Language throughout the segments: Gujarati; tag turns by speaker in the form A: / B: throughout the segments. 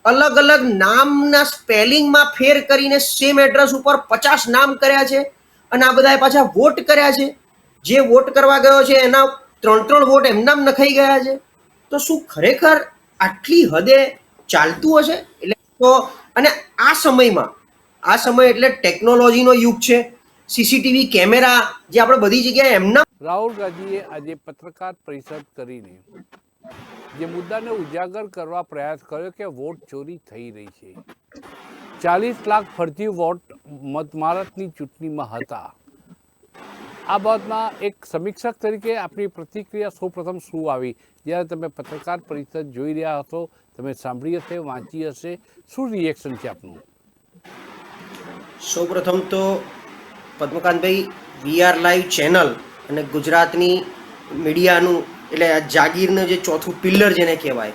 A: अलग अलग नामना स्पेलिंगमां फेर करीने सेम एड्रेस उपर 50 नाम कर्या छे અને આ બધાએ પાછા વોટ કર્યા છે। જે વોટ કરવા ગયો છે એના 3 વોટ એમનામ નખાઈ ગયા છે। તો શું ખરેખર આટલી હદે ચાલતું હશે? એટલે તો અને આ સમય એટલે ટેકનોલોજીનો યુગ છે। સીસીટીવી કેમેરા જે આપણે બધી જગ્યાએ એમના
B: રાહુલ ગાંધીએ આજે પત્રકાર પરિષદ કરીને જે મુદ્દાને ઉજાગર કરવા પ્રયાસ કર્યો કે વોટ ચોરી થઈ રહી છે। 40 લાખ ફરજી વોટ મહારાષ્ટ્રની ચૂંટણીમાં હતા। આ બાબતમાં એક સમીક્ષક તરીકે આપણી પ્રતિક્રિયા સૌપ્રથમ શું આવી જ્યારે તમે પત્રકાર પરિષદ જોઈ રહ્યા હશો, તમે સાંભળી હશે, વાંચી હશે, શું રિએક્શન છે આપનું?
A: સૌપ્રથમ તો પદ્મકાંતભાઈ, વીઆર લાઈવ ચેનલ અને ગુજરાતની મીડિયાનું એટલે આ જાગીરનું જે ચોથું પિલ્લર જેને કહેવાય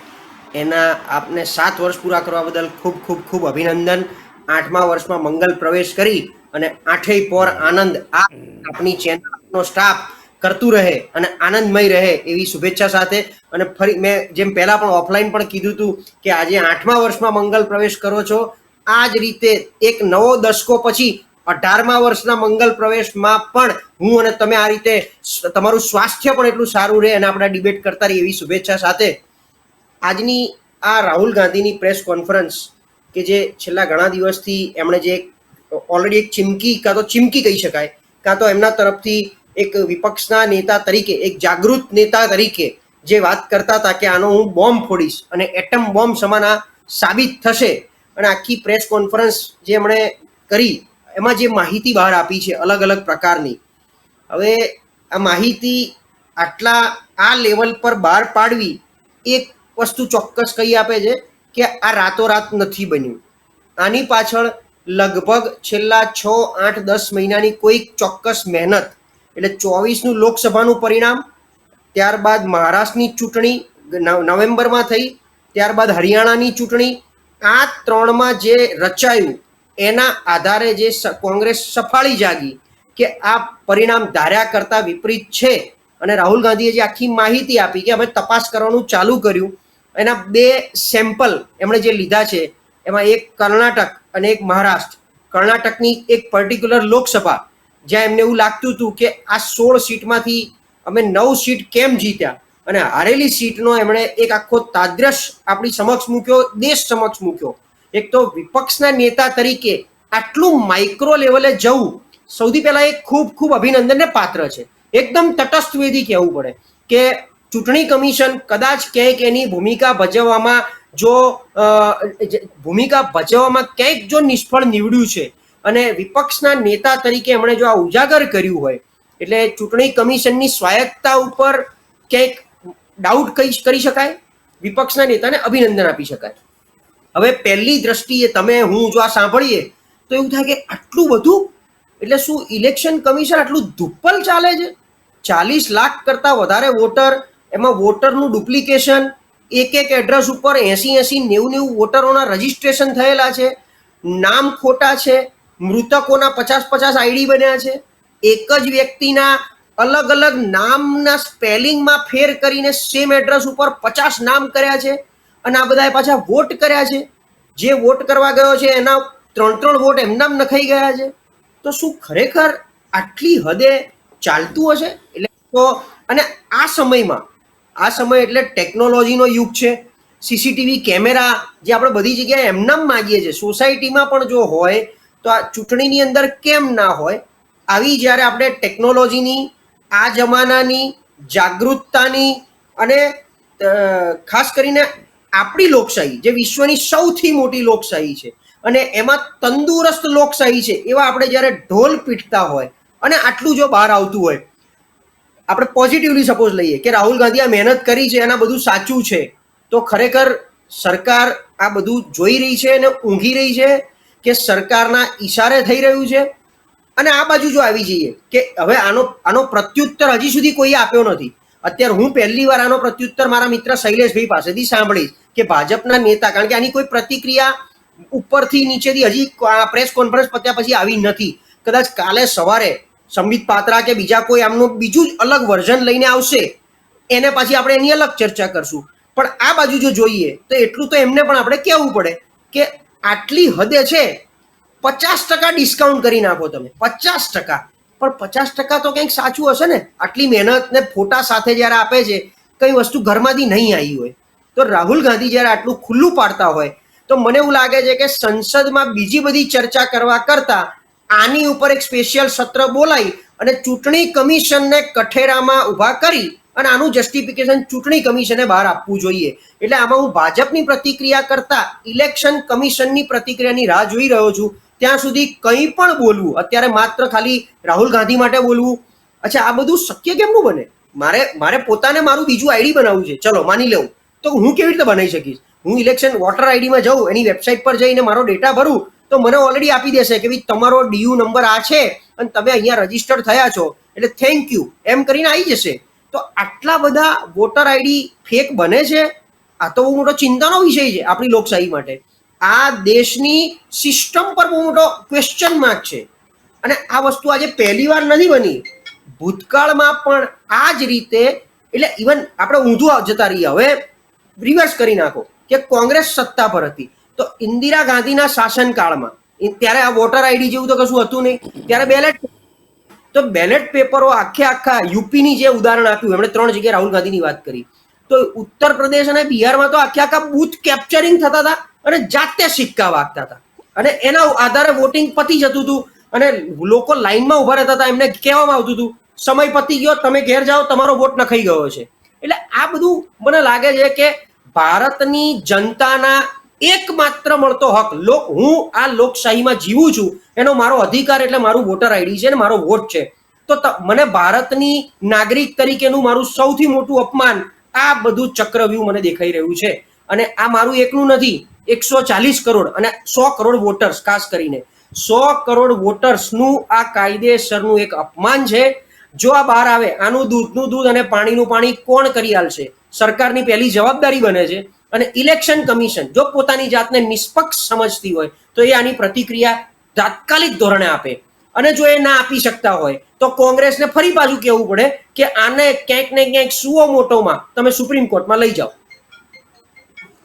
A: એના આપને 7 વર્ષ પૂરા કરવા બદલ ખૂબ ખૂબ ખૂબ અભિનંદન। 8મા વર્ષમાં મંગલ પ્રવેશ કરી અને 8ય પોર આનંદ આપની ચેનલનો સ્ટાફ કરતું રહે અને આનંદમય રહે એવી શુભેચ્છા સાથે। અને ફરી મેં જેમ પહેલાં પણ ઓફલાઈન પણ કીધું હતું કે આજે 8મા વર્ષમાં મંગલ પ્રવેશ કરો છો, આ જ રીતે એક નવો દશકો પછી 18મા વર્ષના મંગલ પ્રવેશમાં પણ હું અને તમે આ રીતે તમારું સ્વાસ્થ્ય પણ એટલું સારું રહે અને આપણે ડિબેટ કરતા રહીએ એવી શુભેચ્છા સાથે આજની આ રાહુલ ગાંધીની પ્રેસ કોન્ફરન્સ કે જે છેલ્લા ઘણા દિવસથી એમણે જે ઓલરેડી એક ચીમકી કહી શકાય, કાં તો એમના તરફથી એક વિપક્ષના નેતા તરીકે, એક જાગૃત નેતા તરીકે જે વાત કરતા હતા કે આનો હું બોમ્બ ફોડીશ અને એટમ બોમ્બ સમાન આ સાબિત થશે, અને આખી પ્રેસ કોન્ફરન્સ જે એમણે કરી એમાં જે માહિતી બહાર આપી છે અલગ અલગ પ્રકારની, હવે આ માહિતી આટલા આ લેવલ પર બહાર પાડવી એક વસ્તુ ચોક્કસ કહી આપે છે કે આ રાતોરાત નથી બન્યું। આની પાછળ લગભગ છેલ્લા 6, 8, 10 મહિનાની કોઈક ચોક્કસ મહેનત, એટલે 24નું લોકસભાનું પરિણામ, ત્યારબાદ મહારાષ્ટ્રની ચૂંટણી નવેમ્બરમાં થઈ, ત્યારબાદ હરિયાણાની ચૂંટણી, આ 3માં જે રચાયું એના આધારે જે કોંગ્રેસ સફાળી જાગી કે આ પરિણામ ધાર્યા કરતાં વિપરીત છે અને રાહુલ ગાંધીએ જે આખી માહિતી આપી કે હવે તપાસ કરવાનું ચાલુ કર્યું, એના 2 સેમ્પલ એમણે જે લીધા છે એમાં એક કર્ણાટક અને એક મહારાષ્ટ્ર। કર્ણાટકની એક પર્ટિક્યુલર લોકસભા જ્યાં એમને એવું લાગતું હતું કે આ 16 સીટમાંથી અમે 9 સીટ કેમ જીત્યા, અને હારેલી સીટનો એમણે એક આખો તાદ્રશ આપણી સમક્ષ મૂક્યો, દેશ સમક્ષ મૂક્યો। એક તો વિપક્ષના નેતા તરીકે આટલું માઇક્રો લેવલે જવું સૌથી પહેલા એક ખૂબ ખૂબ અભિનંદનને પાત્ર છે। એકદમ તટસ્થ વેદી કહેવું પડે કે ચૂંટણી કમિશન કદાચ ક્યાંક એની ભૂમિકા ભજવવામાં ક્યાંક જો નિષ્ફળ નીવડ્યું છે અને વિપક્ષના નેતા તરીકે એમણે જો આ ઉજાગર કર્યું હોય એટલે ચૂંટણી કમિશનની સ્વાયત્તતા ઉપર ક્યાંક ડાઉટ કરી શકાય, વિપક્ષના નેતાને અભિનંદન આપી શકાય। હવે પહેલી દ્રષ્ટિએ તમે હું જો આ સાંભળીએ તો એવું થાય કે આટલું બધું, એટલે શું ઇલેક્શન કમિશન આટલું ધુપ્પલ ચાલે છે? 40 લાખ કરતાં વધારે વોટર, એમાં વોટરનું ડુપ્લિકેશન, એક એડ્રેસ ઉપર 80, 90 વોટરોના રજીસ્ટ્રેશન થયેલા છે, નામ ખોટા છે, મૃતકોના 50 આઈડી બન્યા છે, એક જ વ્યક્તિના અલગ અલગ નામના સ્પેલિંગમાં ફેર કરીને સેમ એડ્રેસ ઉપર 50 નામ કર્યા છે અને આ બધાએ પાછા વોટ કર્યા છે। જે વોટ કરવા ગયો છે એના 3 વોટ એમનામ નખાઈ ગયા છે। તો શું ખરેખર આટલી હદે ચાલતું હશે? એટલે તો અને આ સમય એટલે ટેકનોલોજીનો યુગ છે। સીસીટીવી કેમેરા જે આપણે બધી જગ્યાએ એમનામ માગીએ છીએ, સોસાયટીમાં પણ જો હોય તો આ ચૂંટણીની અંદર કેમ ના હોય? આવી જ્યારે આપણે ટેકનોલોજીની, આ જમાનાની, જાગૃતતાની અને ખાસ કરીને આપણી લોકશાહી જે વિશ્વની સૌથી મોટી લોકશાહી છે અને એમાં તંદુરસ્ત લોકશાહી છે એવા આપણે જ્યારે ઢોલ પીટતા હોય અને આટલું જો બહાર આવતું હોય, આપણે પોઝિટિવલી સપોઝ લઈએ કે રાહુલ ગાંધી આ મહેનત કરી છે અને બધું સાચું છે, તો ખરેખર સરકાર આ બધું જોઈ રહી છે અને ઊંઘી રહી છે કે સરકારના ઈશારે થઈ રહ્યું છે? અને આ બાજુ જો આવી જઈએ કે હવે આનો પ્રત્યુત્તર હજી સુધી કોઈ આપ્યો નથી। અત્યારે હું પહેલી વાર આનો પ્રત્યુત્તર મારા મિત્ર શૈલેષભાઈ પાસેથી સાંભળીશ કે ભાજપના નેતા, કારણ કે આની કોઈ પ્રતિક્રિયા ઉપરથી નીચેથી હજી પ્રેસ કોન્ફરન્સ પત્યા પછી આવી નથી, કદાચ કાલે સવારે સંબિત પાત્રા કે બીજા કોઈ આમનું બીજું જ અલગ વર્ઝન લઈને આવશે, એને પછી આપણે એની અલગ ચર્ચા કરશું। પણ આ બાજુ જો જોઈએ તો એટલું તો એમને પણ આપણે કહેવું પડે કે આટલી હદે છે 50% ડિસ્કાઉન્ટ કરી નાખો તમે, 50%. પણ 50% તો કંઈક સાચું હશે ને? આટલી મહેનત ને ફોટા સાથે જ્યારે આપે છે, કઈ વસ્તુ ઘરમાંથી નહીં આવી હોય, તો રાહુલ ગાંધી જ્યારે આટલું ખુલ્લું પાડતા હોય તો મને એવું લાગે છે કે સંસદમાં બીજી બધી ચર્ચા કરવા કરતા આની ઉપર એક સ્પેશિયલ સત્ર બોલાવી અને ચૂંટણી કમિશનને કઠેરામાં ઊભા કરી અને આનું જસ્ટિફિકેશન ચૂંટણી કમિશને બહાર આપવું જોઈએ. એટલે આમાં હું ભાજપની પ્રતિક્રિયા કરતા ઇલેક્શન કમિશનની પ્રતિક્રિયાની રાહ જોઈ રહ્યો છું. ત્યાં સુધી કંઈ પણ બોલવું, અત્યારે માત્ર ખાલી રાહુલ ગાંધી માટે બોલવું, અચ્છા આ બધું શક્ય કેમનું બને? મારે પોતાને મારું બીજું આઈડી બનાવવું છે, ચલો માની લઉં, તો હું કેવી રીતે બનાવી શકીશ? હું ઇલેક્શન વોટર આઈડીમાં જાઉં, એની વેબસાઇટ પર જઈને મારો ડેટા ભરું તો મને ઓલરેડી આપી દેશે કે ભાઈ તમારો ડીયુ નંબર આ છે અને તમે અહીંયા રજીસ્ટર્ડ થયા છો, એટલે થેન્ક યુ એમ કરીને આવી જશે. તો આટલા બધા વોટર આઈડી ફેક બને છે, આ તો બહુ મોટો ચિંતાનો વિષય છે આપણી લોકશાહી માટે. આ દેશની સિસ્ટમ પર બહુ મોટો ક્વેશ્ચન માર્ક છે. અને આ વસ્તુ આજે પહેલી વાર નથી બની, ભૂતકાળમાં પણ આ જ રીતે. એટલે ઇવન આપણે ઊંધું જતા રહીએ, હવે રિવર્સ કરી નાખો કે કોંગ્રેસ સત્તા પર હતી તો ઇન્દિરા ગાંધીના શાસનકાળમાં ત્યારે આ વોટર આઈડી જેવું તો કશું હતું નહીં, ત્યારે બેલેટ પેપરો આખા યુપીની જે ઉદાહરણ આપ્યું એમણે 3 જગ્યાએ રાહુલ ગાંધીની વાત કરી, તો ઉત્તર પ્રદેશ અને બિહારમાં તો આખા બૂથ કેપ્ચરિંગ થતા હતા અને જાતે સિક્કા વાગતા હતા અને એના આધારે વોટિંગ પતી જતું હતું અને લોકો લાઈનમાં ઉભા રહેતા હતા. એમને કહેવામાં આવતું હતું સમય પતી ગયો, તમે ઘેર જાઓ, તમારો વોટ નખાઈ ગયો છે. એટલે આ બધું મને લાગે છે કે ભારતની જનતાના એકમાત્ર મળતો હક, હું આ લોકશાહીમાં જીવું છું, એનો મારો અધિકાર એટલે મારું વોટર આઈડી છે ને મારો વોટ છે. તો મને ભારતની નાગરિક તરીકેનું મારું સૌથી મોટું અપમાન આ બધું ચક્રવ્યૂહ મને દેખાઈ રહ્યું છે. અને આ મારું એકલું નથી, 140 કરોડ અને 100 કરોડ વોટર્સ, ખાસ કરીને 100 કરોડ વોટર્સનું આ કાયદેસરનું એક અપમાન છે. જો આ બહાર આવે, આનું દૂધનું દૂધ અને પાણીનું પાણી કોણ કરી આલશે? સરકારની પહેલી જવાબદારી બને છે. અને ઇલેક્શન કમિશન જો પોતાની જાતને નિષ્પક્ષ સમજતી હોય તો એ આની પ્રતિક્રિયા તાત્કાલિક ધોરણે આપે. અને જો એ ના આપી શકતા હોય તો કોંગ્રેસને ફરી પાછું કહેવું પડે કે આને ક્યાંક ને ક્યાંક સુઓ મોટોમાં તમે સુપ્રીમ કોર્ટમાં લઈ જાઓ.